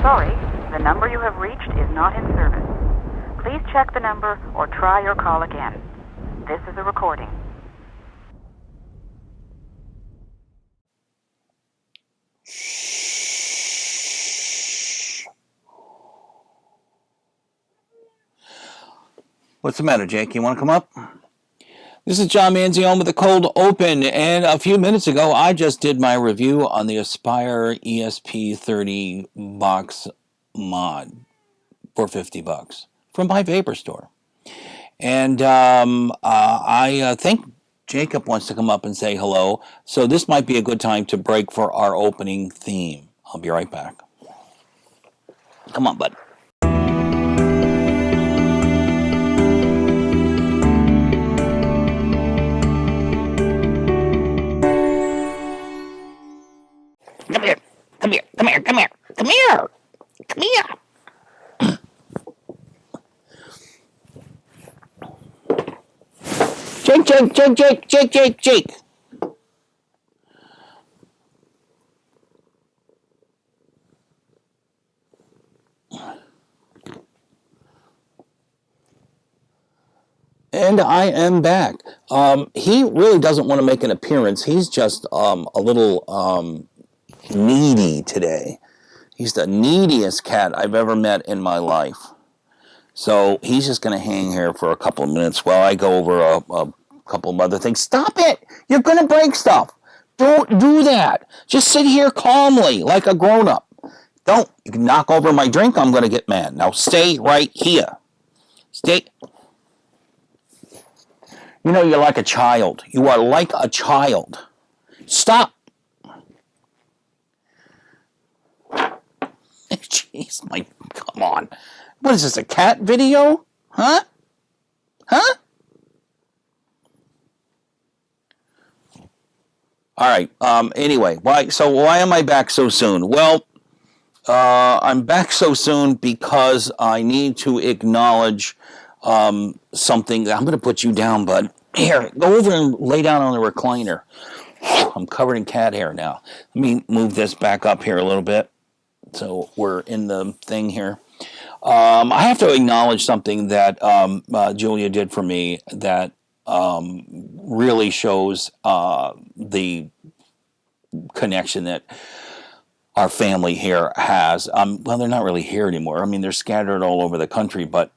Sorry, the number you have reached is not in service. Please check the number or try your call again. This is a recording. What's the matter, Jake? You want to come up? This is John Manzione with the Cold Open, and a few minutes ago, I just did my review on the Aspire ESP30 box mod for $50 from my Vapor store. And I think Jacob wants to come up and say hello, so this might be a good time to break for our opening theme. I'll be right back. Come on, bud. Come here, come here, come here, come here, come here, come here. Jake, Jake, Jake, Jake, Jake, Jake, Jake. And I am back. He really doesn't want to make an appearance. He's just a little needy today. He's the neediest cat I've ever met in my life. So he's just going to hang here for a couple of minutes while I go over a couple of other things. Stop it! You're going to break stuff. Don't do that. Just sit here calmly like a grown-up. Don't knock over my drink. I'm going to get mad. Now stay right here. Stay. You know, you're like a child. You are like a child. Stop. Jeez, come on. What is this, a cat video? Huh? Huh? All right. Anyway, why am I back so soon? Well, I'm back so soon because I need to acknowledge something. I'm going to put you down, bud. Here, go over and lay down on the recliner. I'm covered in cat hair now. Let me move this back up here a little bit so we're in the thing here. I have to acknowledge something that Julia did for me that really shows the connection that our family here has. Well, they're not really here anymore. I mean, they're scattered all over the country, but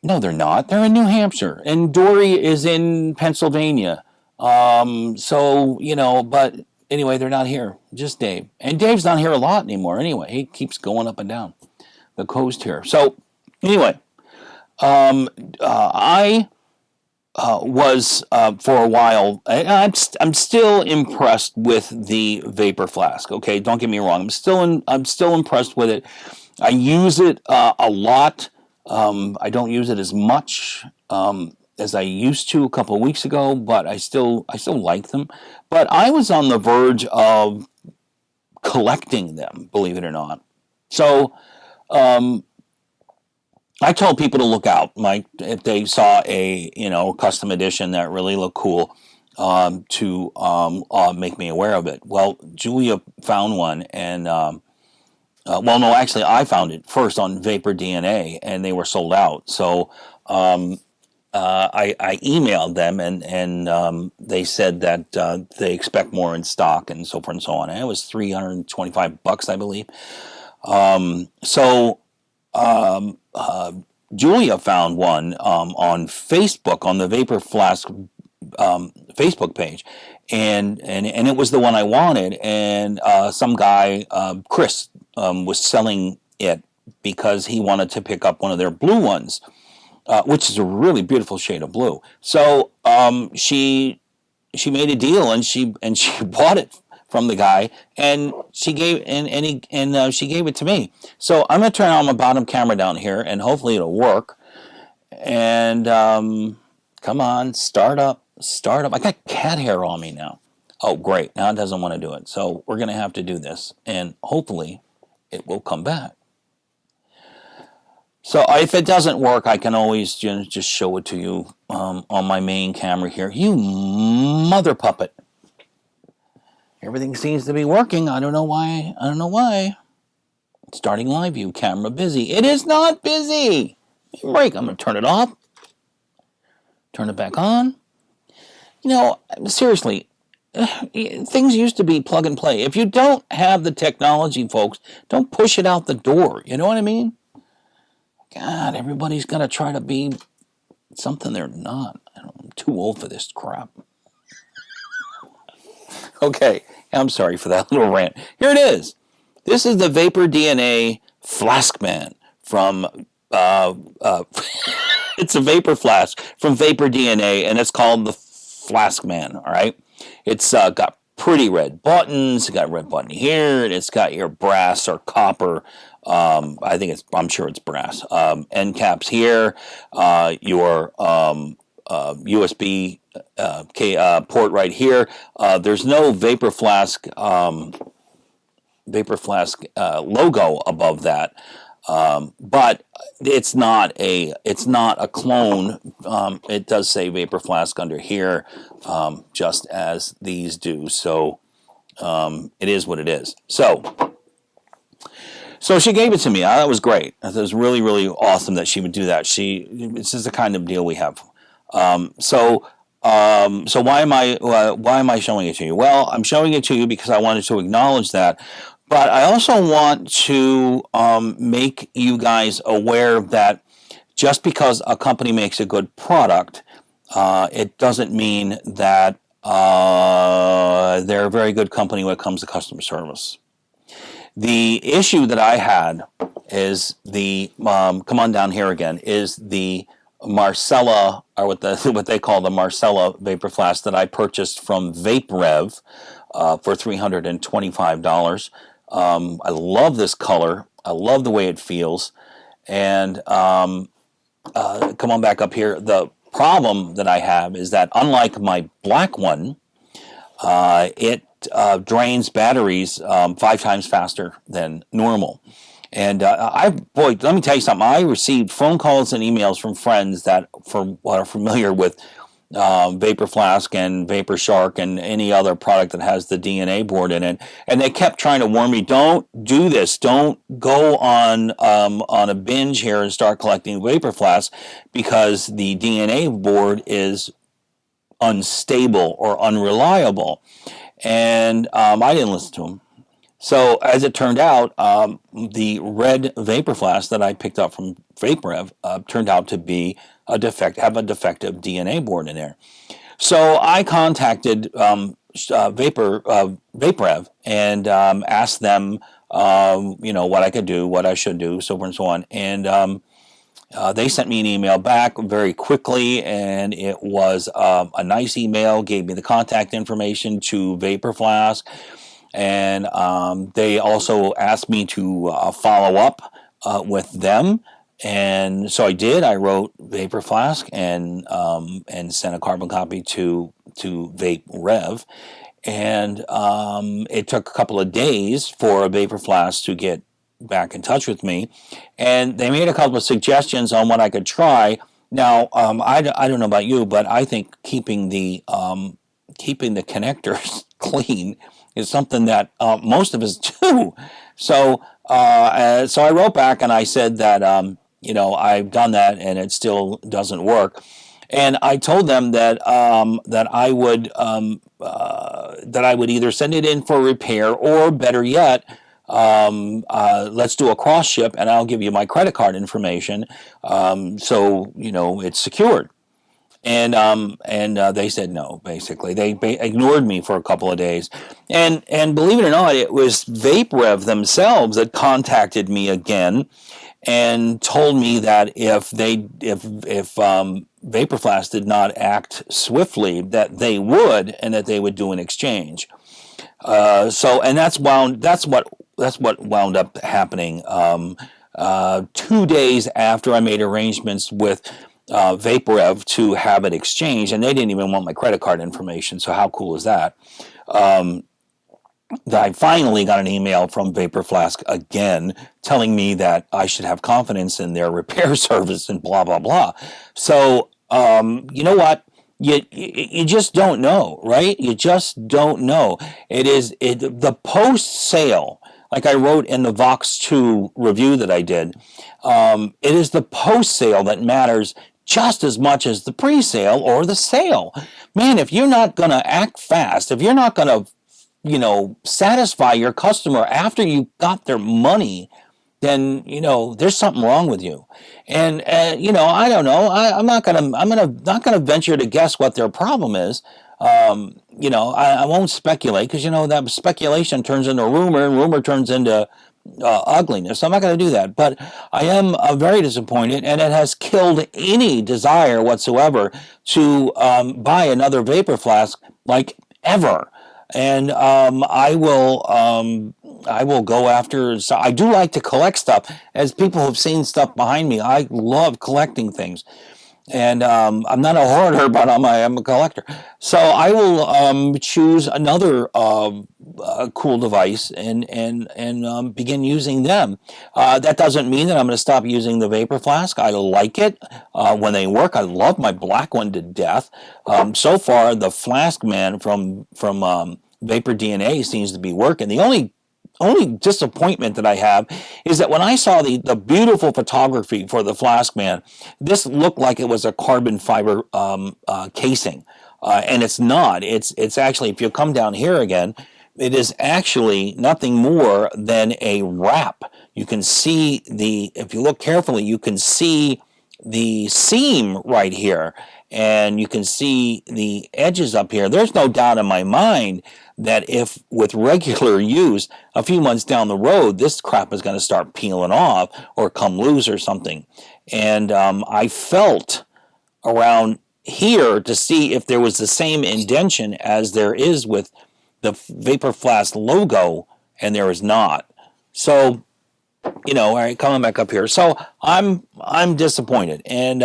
no, they're not. They're in New Hampshire, and Dory is in Pennsylvania. So, you know, but anyway, they're not here. Just Dave. And Dave's not here a lot anymore anyway. He keeps going up and down the coast here. So, anyway, I was for a while. I'm still impressed with the Vapor Flask. Okay, don't get me wrong. I'm still impressed with it. I use it a lot. I don't use it as much as I used to a couple of weeks ago, but I still like them. But I was on the verge of collecting them, believe it or not. So I told people to look out, if they saw a custom edition that really looked cool, to make me aware of it. Well, Julia found one, and well, no, actually, I found it first on Vapor DNA, and they were sold out. So I emailed them, and they said that they expect more in stock, and so forth and so on. And it was $325, I believe. Julia found one on Facebook, on the Vapor Flask Facebook page, and it was the one I wanted. And some guy, Chris, was selling it because he wanted to pick up one of their blue ones, which is a really beautiful shade of blue. So she made a deal, and she bought it from the guy, and she gave she gave it to me. So I'm gonna turn on my bottom camera down here, and hopefully it'll work. And come on, start up. I got cat hair on me now. Oh, great! Now it doesn't want to do it. So we're gonna have to do this, and hopefully it will come back. So if it doesn't work, I can always just show it to you on my main camera here. You mother puppet. Everything seems to be working. I don't know why. Starting live view, camera busy. It is not busy. Break. I'm going to turn it off. Turn it back on. You know, seriously, things used to be plug and play. If you don't have the technology, folks, don't push it out the door. You know what I mean? God, everybody's got to try to be something they're not. I'm too old for this crap. Okay, I'm sorry for that little rant. Here it is. This is the Vapor DNA Flask Man from, it's a Vapor Flask from Vapor DNA, and it's called the Flask Man, all right? It's got pretty red buttons. It's got a red button here, and it's got your brass or copper, I'm sure it's brass, end caps here, your USB port right here. There's no Vapor Flask logo above that, but it's not a clone. It does say Vapor Flask under here, just as these do. So it is what it is. So she gave it to me. That was great. It was really, really awesome that she would do that. This is the kind of deal we have. So why am I showing it to you? Well, I'm showing it to you because I wanted to acknowledge that, but I also want to make you guys aware that just because a company makes a good product, it doesn't mean that they're a very good company when it comes to customer service. The issue that I had is come on down here again, is the Marcella, or what they call the Marcella Vapor Flask that I purchased from VapeREV for $325. I love this color. I love the way it feels. And come on back up here. The problem that I have is that unlike my black one, it drains batteries 5 times faster than normal. And let me tell you something. I received phone calls and emails from friends that are familiar with Vapor Flask and Vapor Shark and any other product that has the DNA board in it, and they kept trying to warn me, don't do this, don't go on a binge here and start collecting Vapor Flask because the DNA board is unstable or unreliable. And I didn't listen to them. So as it turned out, the red Vapor Flask that I picked up from VapeREV turned out to be have a defective DNA board in there. So I contacted VapeREV and asked them, what I could do, what I should do, so forth and so on. And they sent me an email back very quickly, and it was a nice email, gave me the contact information to Vapor Flask. And they also asked me to follow up with them, and so I did. I wrote Vapor Flask and sent a carbon copy to VapeREV, and it took a couple of days for Vapor Flask to get back in touch with me, and they made a couple of suggestions on what I could try. Now, I don't know about you, but I think keeping the connectors clean is something that most of us do. So I wrote back and I said that I've done that and it still doesn't work. And I told them that I would either send it in for repair, or better yet, let's do a cross ship and I'll give you my credit card information, so it's secured. And they said no. Basically, they ignored me for a couple of days, and believe it or not, it was VapeREV themselves that contacted me again and told me that if Vapor Flask did not act swiftly, that they would, and that they would do an exchange. That's what wound up happening. 2 days after I made arrangements with VapeREV to have it exchanged, and they didn't even want my credit card information, so how cool is that? I finally got an email from Vapor Flask again telling me that I should have confidence in their repair service and blah, blah, blah. So, you know what? You just don't know, right? You just don't know. The post-sale like I wrote in the Vox 2 review that I did, it is the post-sale that matters just as much as the pre-sale or the sale. Man, if you're not going to act fast, if you're not going to, satisfy your customer after you got their money, then, there's something wrong with you. And, I don't know. I'm not gonna venture to guess what their problem is. I won't speculate because, that speculation turns into rumor and rumor turns into ugliness. I'm not going to do that. But I am very disappointed, and it has killed any desire whatsoever to buy another Vapor Flask, like, ever. And I will go after. So I do like to collect stuff. As people have seen stuff behind me, I love collecting things. And I'm not a hoarder, but I'm a collector. So I will choose another cool device and begin using them. That doesn't mean that I'm going to stop using the Vapor Flask. I like it when they work. I love my black one to death. So far, the Flask Man from Vapor DNA seems to be working. The only disappointment that I have is that when I saw the beautiful photography for the Flask Man, this looked like it was a carbon fiber casing, and it's not. It's actually, if you come down here again, it is actually nothing more than a wrap. You can see if you look carefully, you can see the seam right here, and you can see the edges up here. There's no doubt in my mind that if with regular use, a few months down the road, this crap is going to start peeling off or come loose or something. And I felt around here to see if there was the same indentation as there is with the Vapor Flask logo, and there is not. So, all right, coming back up here. So I'm disappointed, and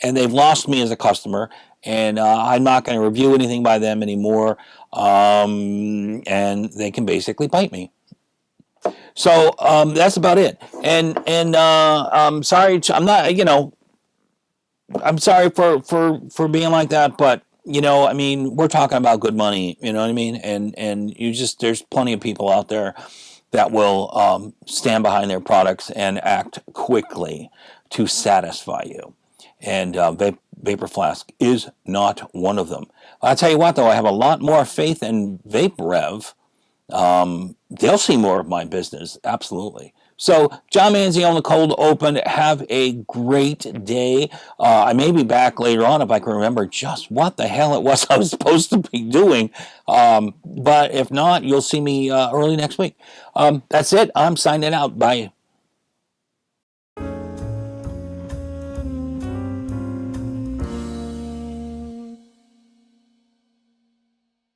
they've lost me as a customer, and I'm not going to review anything by them anymore. And they can basically bite me. So that's about it. And I'm sorry. I'm not. I'm sorry for being like that, but we're talking about good money. You know what I mean? And there's plenty of people out there that will stand behind their products and act quickly to satisfy you. And Vapor Flask is not one of them. I'll tell you what, though, I have a lot more faith in VapeREV. They'll see more of my business, absolutely. So, John Manzi on the Cold Open. Have a great day. I may be back later on if I can remember just what the hell it was I was supposed to be doing. But if not, you'll see me early next week. That's it. I'm signing out. Bye.